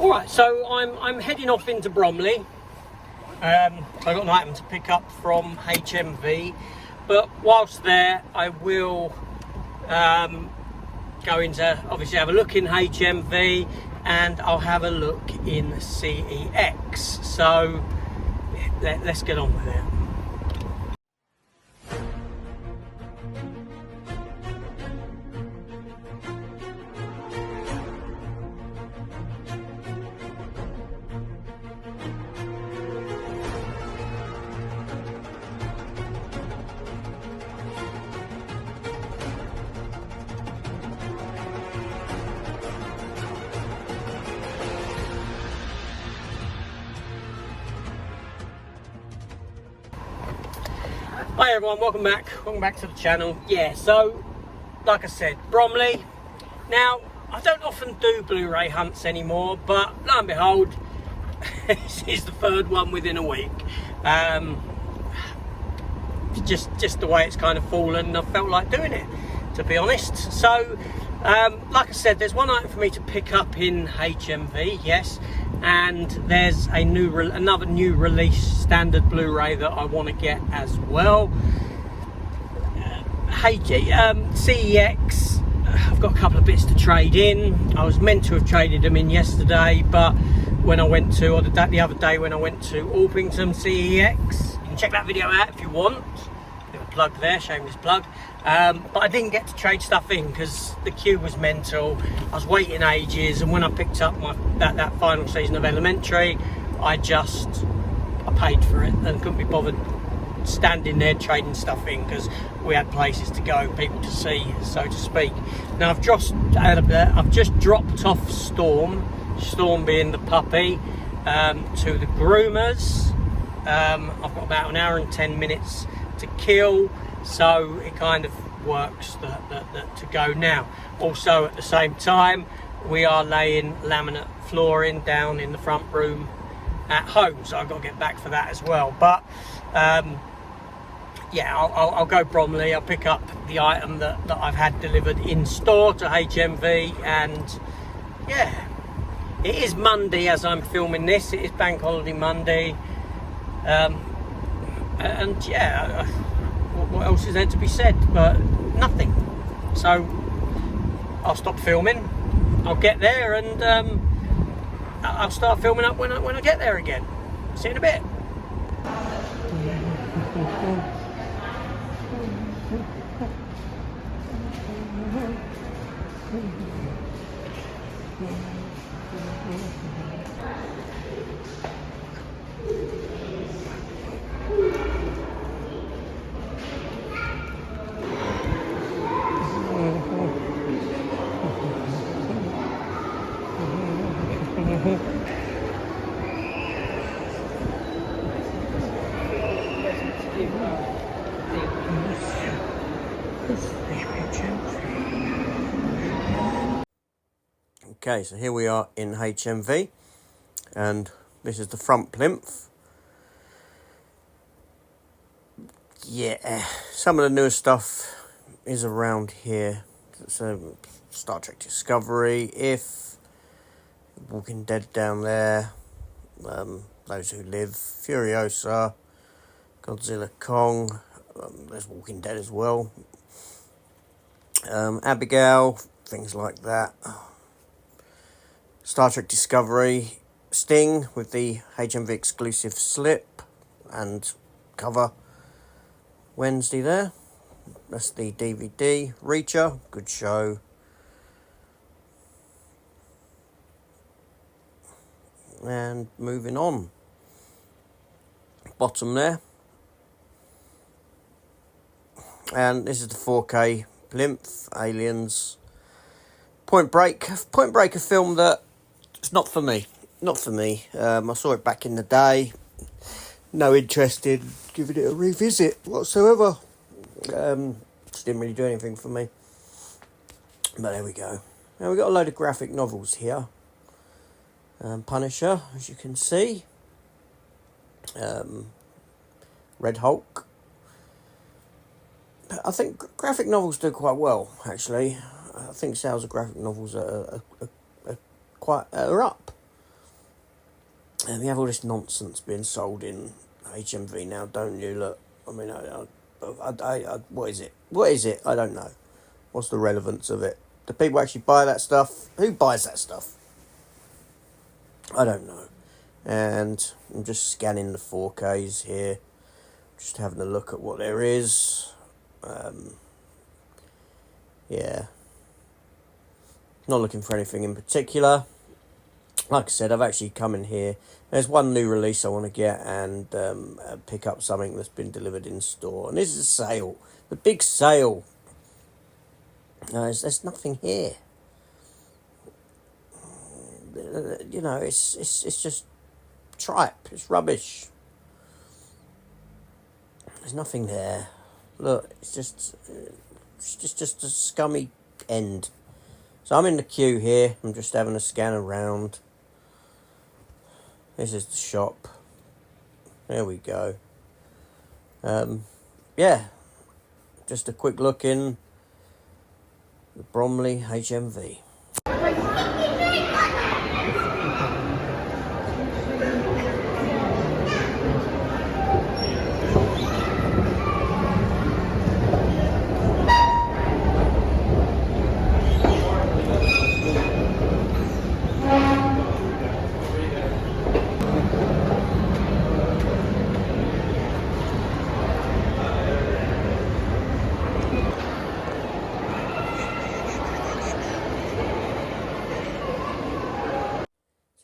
All right, so I'm heading off into Bromley. I got an item to pick up from HMV, but whilst there, I will go into, obviously have a look in HMV, and I'll have a look in CEX. So let's get on with it. Hi everyone, welcome back to the channel. Yeah, so like I said, Bromley. Now, I don't often do Blu-ray hunts anymore, but lo and behold, this is the third one within a week. Just the way it's kind of fallen, I felt like doing it, to be honest. So like I said, there's one item for me to pick up in HMV, yes, and there's another new release standard Blu-ray that I want to get as well. CEX, I've got a couple of bits to trade in. I was meant to have traded them in yesterday, but when I went to, or the other day when I went to Orpington CEX, you can check that video out if you want. Little plug there, shameless plug. But I didn't get to trade stuff in because the queue was mental. I was waiting ages, and when I picked up that final season of Elementary, I paid for it and couldn't be bothered standing there trading stuff in because we had places to go, people to see, so to speak. Now I've just dropped off Storm being the puppy, to the groomers. I've got about an hour and 10 minutes to kill, so it kind of works to go now. Also at the same time, we are laying laminate flooring down in the front room at home, so I've got to get back for that as well. But yeah, I'll go Bromley. I'll pick up the item that I've had delivered in store to HMV, and yeah, it is Monday as I'm filming this. It is Bank Holiday Monday, and yeah, what else is there to be said? But nothing. So I'll stop filming. I'll get there, and I'll start filming up when I get there again. See you in a bit. Okay, so here we are in HMV, and this is the front plinth. Yeah, some of the newer stuff is around here. So Star Trek Discovery, If, Walking Dead down there, Those Who Live, Furiosa, Godzilla Kong, there's Walking Dead as well, Abigail, things like that. Star Trek Discovery, Sting with the HMV exclusive slip and cover Wednesday there. That's the DVD. Reacher, good show. And moving on. Bottom there. And this is the 4K plinth, Aliens. Point Break, a film that it's not for me. I saw it back in the day. No interest in giving it a revisit whatsoever. Just didn't really do anything for me. But there we go. Now we've got a load of graphic novels here. Punisher, as you can see. Red Hulk. I think graphic novels do quite well, actually. I think sales of graphic novels are up. And you have all this nonsense being sold in HMV now, don't you? Look, I mean, what is it? What is it? I don't know. What's the relevance of it? Do people actually buy that stuff? Who buys that stuff? I don't know. And I'm just scanning the 4Ks here, just having a look at what there is. Yeah, not looking for anything in particular. Like I said, I've actually come in here. There's one new release I want to get and pick up something that's been delivered in store. And this is a sale, the big sale. There's nothing here. You know, it's just tripe. It's rubbish. There's nothing there. Look, it's just a scummy end. So I'm in the queue here. I'm just having a scan around. This is the shop. There we go. Yeah, just a quick look in the Bromley HMV.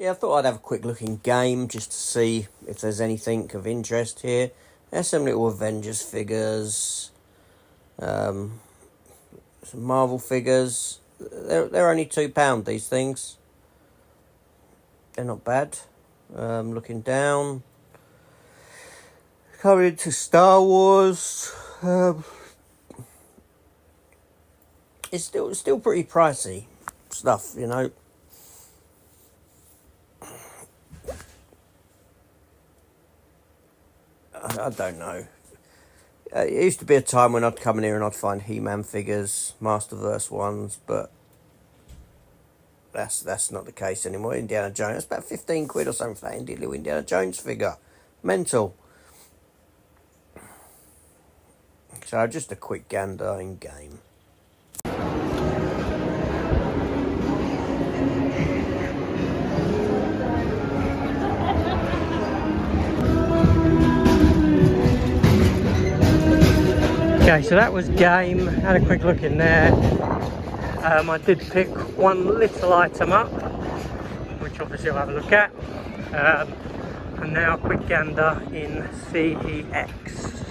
Yeah, I thought I'd have a quick looking game just to see if there's anything of interest here. There's some little Avengers figures, some Marvel figures. They're only £2, these things. They're not bad. Looking down, coming into Star Wars. It's still pretty pricey stuff, you know. I don't know. It used to be a time when I'd come in here and I'd find He-Man figures, Masterverse ones, but that's not the case anymore. Indiana Jones, it's about 15 quid or something for that little Indiana Jones figure. Mental. So just a quick gander in game. Okay, so that was game. Had a quick look in there. I did pick one little item up, which obviously I'll have a look at. And now a quick gander in CEX.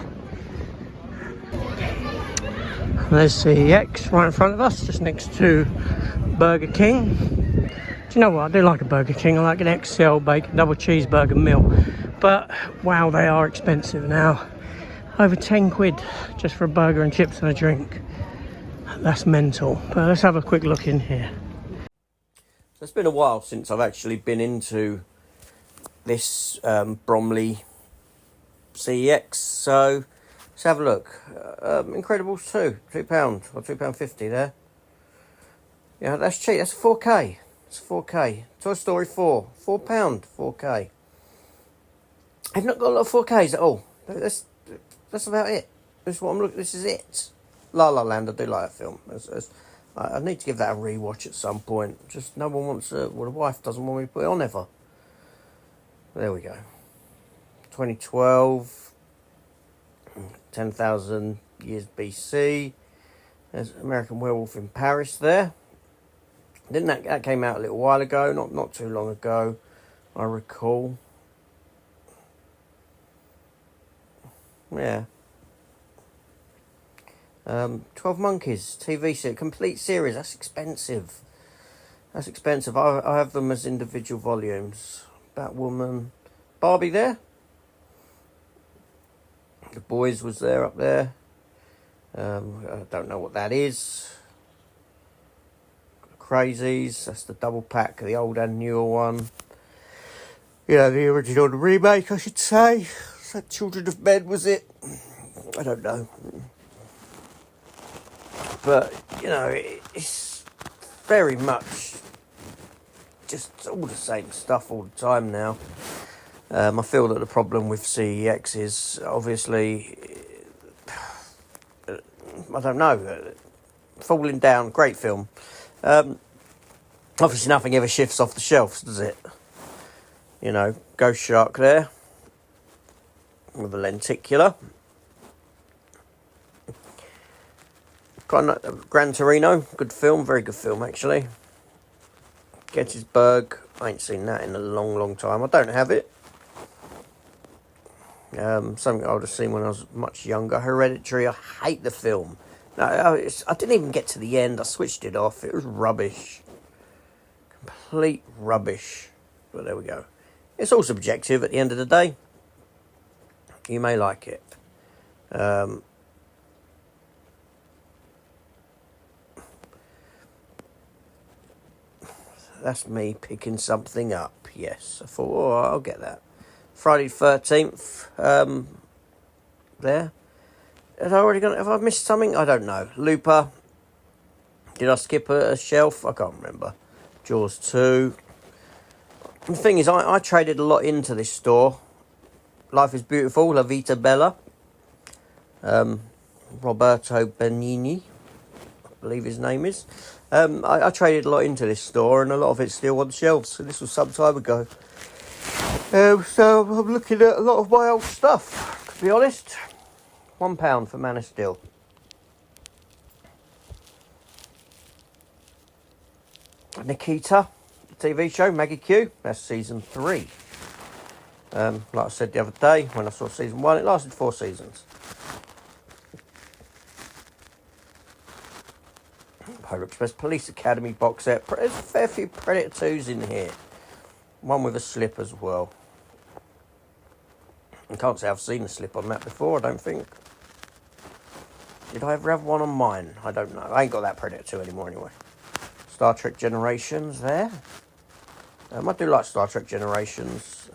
There's CEX right in front of us, just next to Burger King. Do you know what? I do like a Burger King. I like an XL bacon double cheeseburger meal. But wow, they are expensive now. Over 10 quid just for a burger and chips and a drink. That's mental. But let's have a quick look in here. It's been a while since I've actually been into this Bromley CX, so let's have a look. Incredibles 2, £2 or £2.50 there. Yeah, that's cheap. That's 4K. It's 4K. Toy Story 4, £4, 4K. I've not got a lot of 4Ks at all. That's about it. This is what I'm looking. This is it. La La Land. I do like that film. I need to give that a rewatch at some point. Just no one wants to. Well, the wife doesn't want me to put it on ever. There we go. 2012. 10,000 years BC. There's American Werewolf in Paris there. Didn't that came out a little while ago? Not too long ago, I recall. Yeah. 12 Monkeys TV series, complete series. That's expensive. That's expensive. I have them as individual volumes. Batwoman, Barbie there. The Boys was there up there. I don't know what that is. Crazies. That's the double pack, the old and newer one. You know, the original and the remake, I should say. That Children of Men, was it? I don't know. But, you know, it's very much just all the same stuff all the time now. I feel that the problem with CEX is obviously, I don't know, Falling Down, great film. Obviously nothing ever shifts off the shelves, does it? You know, Ghost Shark there, with a lenticular. Gran Torino, good film, very good film actually. Gettysburg, I ain't seen that in a long time. I don't have it. Something I would have seen when I was much younger. Hereditary, I hate the film. No, I didn't even get to the end. I switched it off. It was rubbish. Complete rubbish. But there we go. It's all subjective at the end of the day. You may like it. That's me picking something up. Yes, I thought, oh, I'll get that. Friday the 13th. There. Have I missed something? I don't know. Looper. Did I skip a shelf? I can't remember. Jaws 2. The thing is, I traded a lot into this store. Life is Beautiful, La Vita Bella. Roberto Benigni, I believe his name is. I traded a lot into this store, and a lot of it's still on the shelves. So this was some time ago. So I'm looking at a lot of my old stuff, to be honest. £1 for Man of Steel. Nikita, the TV show, Maggie Q, that's season 3. Like I said the other day, when I saw season 1, it lasted 4 seasons. Polar Express Police Academy box set. There's a fair few Predator 2s in here. One with a slip as well. I can't say I've seen a slip on that before, I don't think. Did I ever have one on mine? I don't know. I ain't got that Predator 2 anymore anyway. Star Trek Generations there. I do like Star Trek Generations.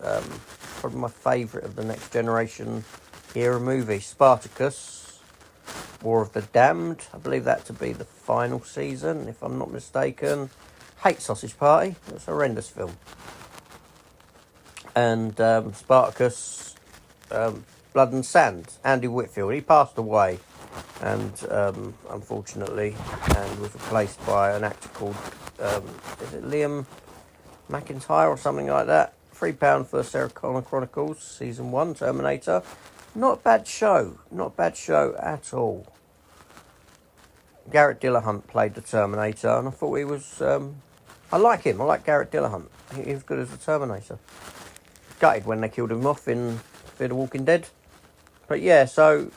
Probably my favourite of the Next Generation era movie. Spartacus, War of the Damned. I believe that to be the final season, if I'm not mistaken. Hate Sausage Party. It's a horrendous film. And Spartacus, Blood and Sand. Andy Whitfield. He passed away. And unfortunately, and was replaced by an actor called, is it Liam McIntyre or something like that? £3 for Sarah Connor Chronicles, Season 1, Terminator. Not a bad show. Not a bad show at all. Garrett Dillahunt played the Terminator, and I thought he was... I like him. I like Garrett Dillahunt. He was good as the Terminator. Gutted when they killed him off in Fear the Walking Dead. But yeah, so...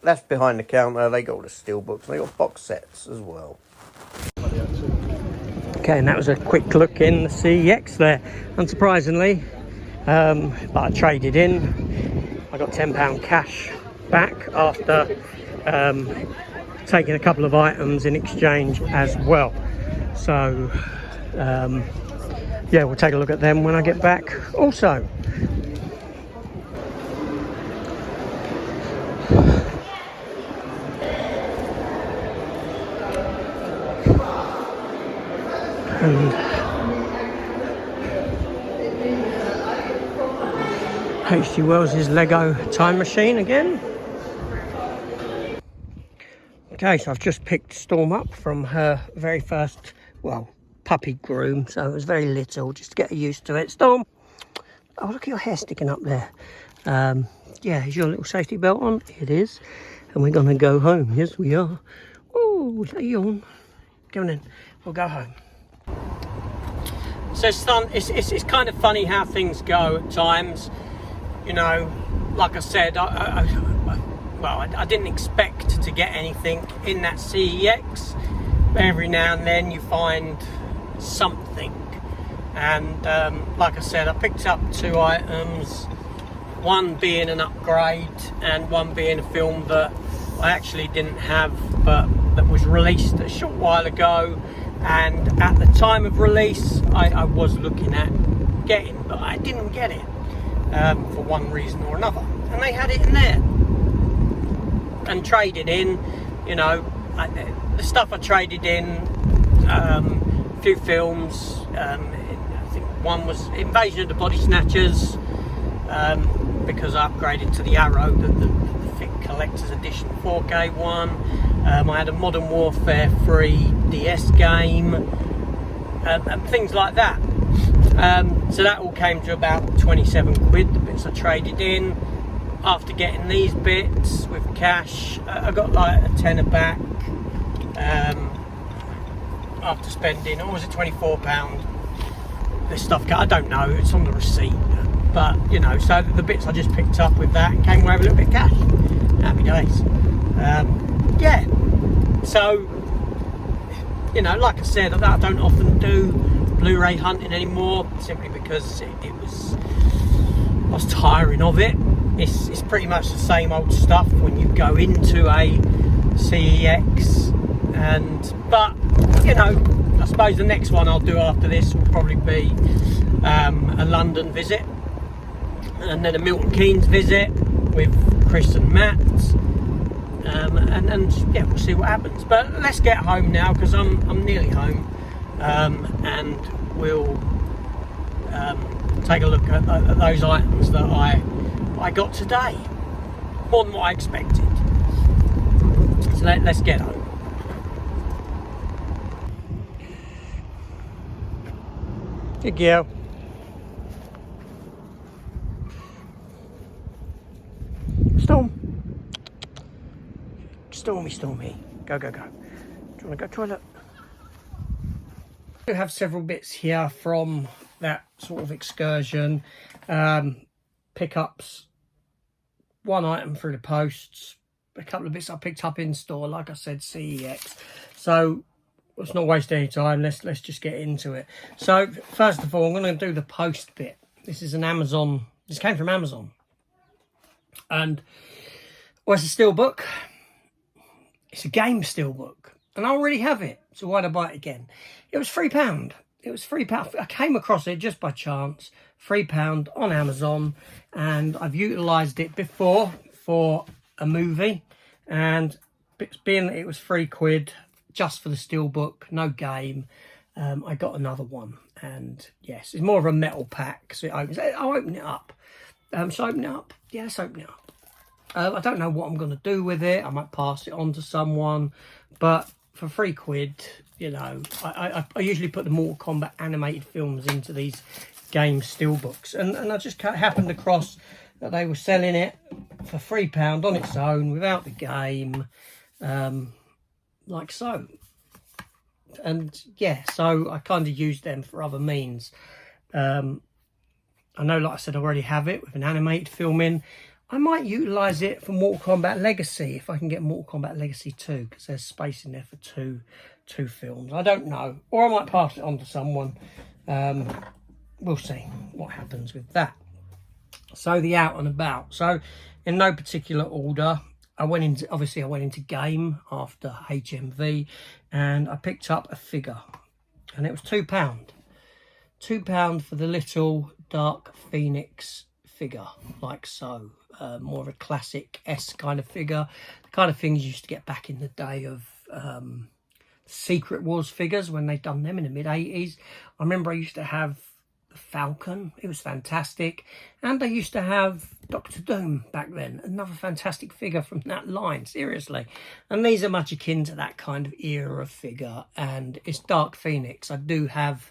That's behind the counter. They got all the steelbooks. They got box sets as well. Okay, and that was a quick look in the CEX there. Unsurprisingly, but I traded in. I got £10 cash back after taking a couple of items in exchange as well. So, yeah, we'll take a look at them when I get back also. And H.G. Wells' Lego Time Machine again. Okay, so I've just picked Storm up from her very first, well, puppy groom, so it was very little, just to get her used to it. Storm! Oh, look at your hair sticking up there. Yeah, is your little safety belt on? It is. And we're going to go home. Yes, we are. Oh, is that yawn? Come on in. We'll go home. So it's kind of funny how things go at times. You know, like I said, I didn't expect to get anything in that CEX. But every now and then you find something. And like I said, I picked up 2 items. One being an upgrade and one being a film that I actually didn't have, but that was released a short while ago. And at the time of release, I was looking at getting, but I didn't get it for one reason or another. And they had it in there. And traded in, you know, the stuff I traded in, a few films. I think one was Invasion of the Body Snatchers. because I upgraded to the Arrow, the thick collector's edition 4K one. I had a Modern Warfare 3 DS game, and things like that. So that all came to about 27 quid, the bits I traded in. After getting these bits with cash, I got like a tenner back. After spending, or was it £24? This stuff, I don't know, it's on the receipt. But, you know, so the bits I just picked up with that came away with a little bit of cash. Happy days. Yeah. So, you know, like I said, I don't often do Blu-ray hunting anymore, simply because I was tiring of it. It's pretty much the same old stuff when you go into a CEX, but you know, I suppose the next one I'll do after this will probably be a London visit, and then a Milton Keynes visit with Chris and Matt, and yeah, we'll see what happens. But let's get home now, because I'm nearly home, and we'll take a look at those items that I got today. More than what I expected. So let's get home. Good girl. Stormy. Go. Do you want to go toilet? I have several bits here from that sort of excursion. Pickups. One item through the posts. A couple of bits I picked up in store. Like I said, CEX. So let's not waste any time. Let's just get into it. So first of all, I'm going to do the post bit. This is an Amazon. This came from Amazon. And well, it's a steelbook. It's a game steelbook, and I already have it, so why'd I buy it again? It was £3. It was £3. I came across it just by chance, £3 on Amazon, and I've utilised it before for a movie, and being that it was £3 just for the steelbook, no game, I got another one. And yes, it's more of a metal pack, so it opens. I'll open it up. So open it up. Yeah, let's open it up. I don't know what I'm going to do with it. I might pass it on to someone, but for £3, you know, I usually put the Mortal Kombat animated films into these game steelbooks, and I just happened across that they were selling it for £3 on its own without the game, like so. And yeah, so I kind of used them for other means. I know, like I said, I already have it with an animated film in. I might utilise it for Mortal Kombat Legacy, if I can get Mortal Kombat Legacy 2, because there's space in there for two films. I don't know. Or I might pass it on to someone. We'll see what happens with that. So the out and about. So in no particular order, I went into game after HMV, and I picked up a figure, and it was £2. £2 for the little Dark Phoenix figure, like so. More of a classic S kind of figure, the kind of things you used to get back in the day of Secret Wars figures when they'd done them in the mid-80s. I remember I used to have the Falcon, it was fantastic, and I used to have Doctor Doom back then, another fantastic figure from that line, seriously. And these are much akin to that kind of era of figure, and it's Dark Phoenix. I do have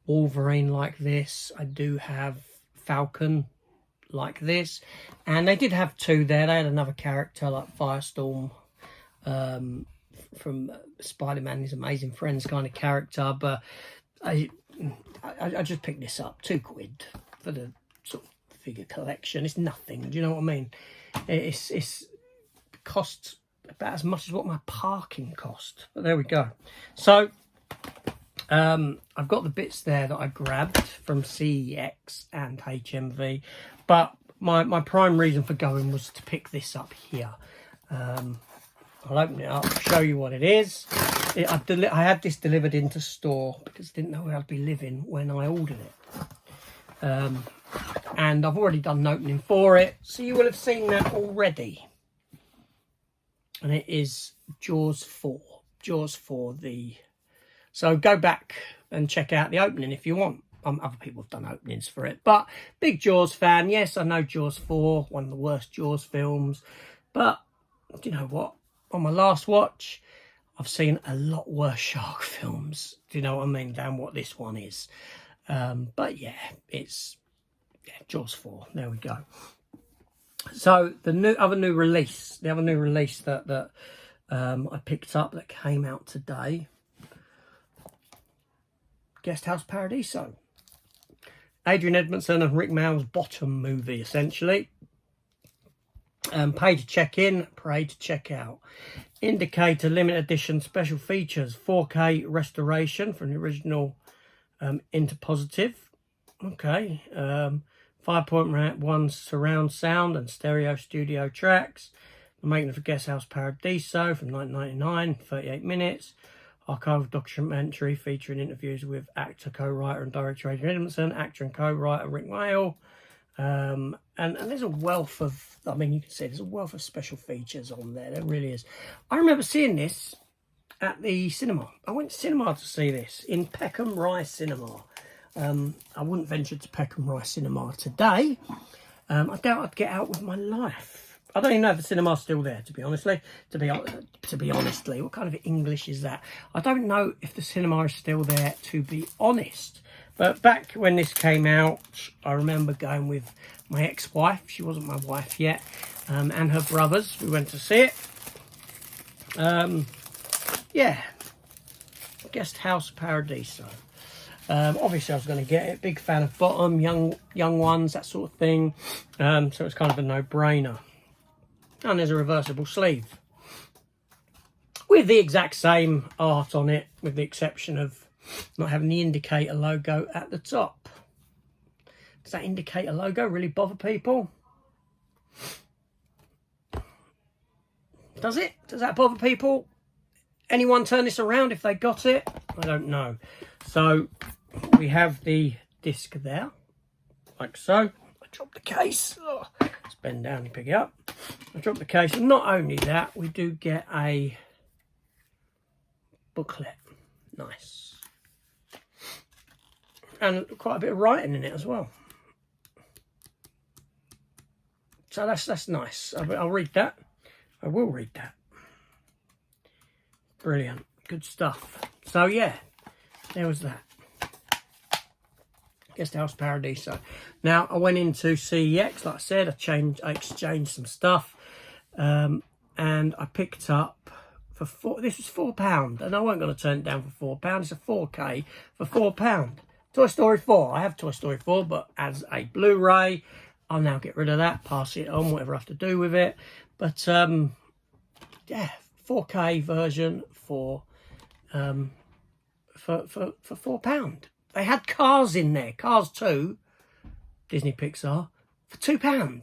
Wolverine like this, I do have Falcon like this, and they did have two there. They had another character like Firestorm from Spider-Man, His Amazing Friends kind of character, but I just picked this up, £2 for the sort of figure collection. It's nothing, do you know what I mean? It's costs about as much as what my parking cost, but there we go. So I've got the bits there that I grabbed from CEX and HMV, but my prime reason for going was to pick this up here. I'll open it up, show you what it is. I had this delivered into store because I didn't know where I'd be living when I ordered it. And I've already done an opening for it, so you will have seen that already. And it is Jaws 4. So go back and check out the opening if you want. Other people have done openings for it. But big Jaws fan. Yes, I know Jaws 4, one of the worst Jaws films. But do you know what? On my last watch, I've seen a lot worse shark films. Do you know what I mean? Than what this one is. But yeah, it's Jaws 4. There we go. So the other new release that I picked up that came out today, Guest House Paradiso. Adrian Edmondson and Rick Mayall's bottom movie, essentially. Pay to check in, pray to check out. Indicator limited edition special features, 4K restoration from the original into positive. Okay. 5.1 surround sound and stereo studio tracks. The making of a Guest House Paradiso from 1999, 38 minutes. Archival documentary featuring interviews with actor, co-writer and director Adrian Edmondson, actor and co-writer Rick Mayall. And there's a wealth of, I mean, you can see there's a wealth of special features on there. There really is. I remember seeing this at the cinema. I went to cinema to see this in Peckham Rye Cinema. I wouldn't venture to Peckham Rye Cinema today. I doubt I'd get out with my life. I don't even know if the cinema's still there, to be honestly. To be honestly, what kind of English is that? I don't know if the cinema is still there, to be honest. But back when this came out, I remember going with my ex-wife. She wasn't my wife yet. And her brothers. We went to see it. Yeah. Guest House Paradiso. Obviously, I was going to get it. Big fan of bottom, young ones, that sort of thing. So it's kind of a no-brainer. And there's a reversible sleeve with the exact same art on it, with the exception of not having the indicator logo at the top. Does that indicator logo really bother people? Does it? Does that bother people? Anyone turn this around if they got it? I don't know. So we have the disc there, like so. I dropped the case. Oh, let's bend down and pick it up. I dropped the case, and not only that, we do get a booklet. Nice. And quite a bit of writing in it as well. So that's nice. I'll read that. I will read that. Brilliant. Good stuff. So yeah, there was that. Guest House Paradiso. Now I went into CEX, like I said, I exchanged some stuff, and I picked up for this was £4, and I wasn't going to turn it down for £4. It's a 4K for £4. Toy Story 4. I have Toy Story 4, but as a Blu-ray, I'll now get rid of that, pass it on, whatever I have to do with it. But yeah, 4K version for £4. They had Cars in there, Cars 2, Disney Pixar, for £2.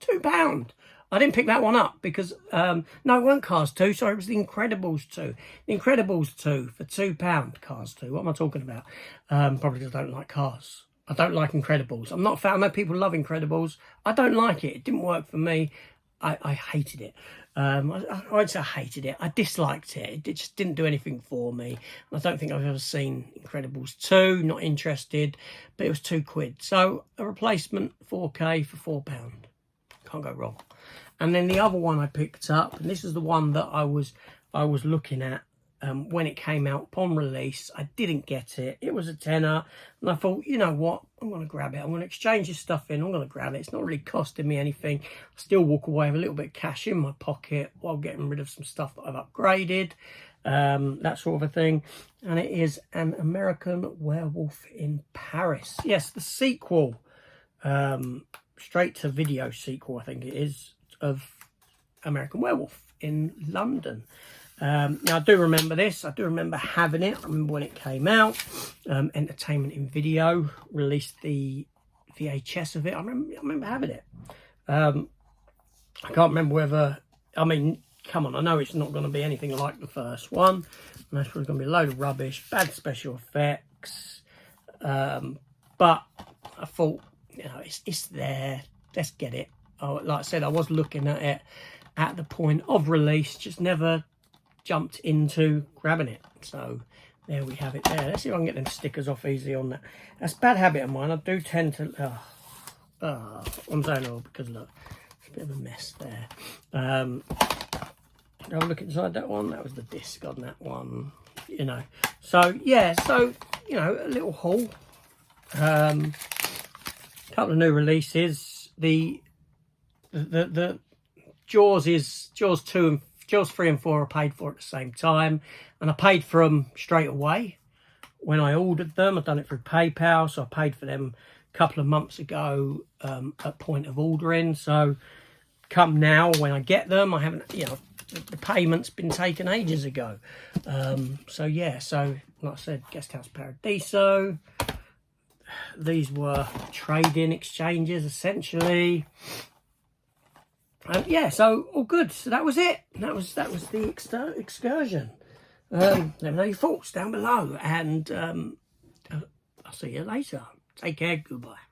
£2. I didn't pick that one up because, no, it weren't Cars 2, sorry, it was The Incredibles 2. The Incredibles 2 for £2, Cars 2. What am I talking about? Probably because I don't like Cars. I don't like Incredibles. I'm not a fan. I know people love Incredibles. I don't like it. It didn't work for me. I hated it. I won't say I hated it. I disliked it. It just didn't do anything for me. I don't think I've ever seen Incredibles 2. Not interested. But it was £2. So a replacement 4K for £4. Can't go wrong. And then the other one I picked up, and this is the one that I was looking at when it came out upon release. I didn't get it. It was a tenner, and I thought, you know what, I'm going to grab it. I'm going to exchange this stuff in. I'm going to grab it. It's not really costing me anything. I still walk away with a little bit of cash in my pocket while getting rid of some stuff that I've upgraded, that sort of a thing. And it is An American Werewolf in Paris. Yes, the sequel, straight to video sequel, I think it is, of American Werewolf in London. Now I do remember this. I do remember having it. I remember when it came out. Entertainment in Video released the VHS of it. I remember having it. I can't remember whether, I mean, come on, I know it's not going to be anything like the first one. And that's probably going to be a load of rubbish, bad special effects. But I thought, you know, it's there. Let's get it. Oh, like I said, I was looking at it at the point of release, just never jumped into grabbing it. So there we have it there. Let's see if I can get them stickers off easy on that. That's a bad habit of mine. I do tend to... I'm saying all because look, it's a bit of a mess there. Have a look inside that one. That was the disc on that one, you know. So yeah, so you know, a little haul. Couple of new releases. The Jaws 2 and Jaws 3 and 4 I paid for at the same time, and I paid for them straight away when I ordered them. I've done it through PayPal, so I paid for them a couple of months ago at point of ordering. So come now when I get them, I haven't, you know, the payment's been taken ages ago. So yeah, so like I said, Guest House Paradiso. These were trade-in exchanges essentially. Yeah, so all good. So that was it. That was the excursion. Let me know your thoughts down below, and I'll see you later. Take care. Goodbye.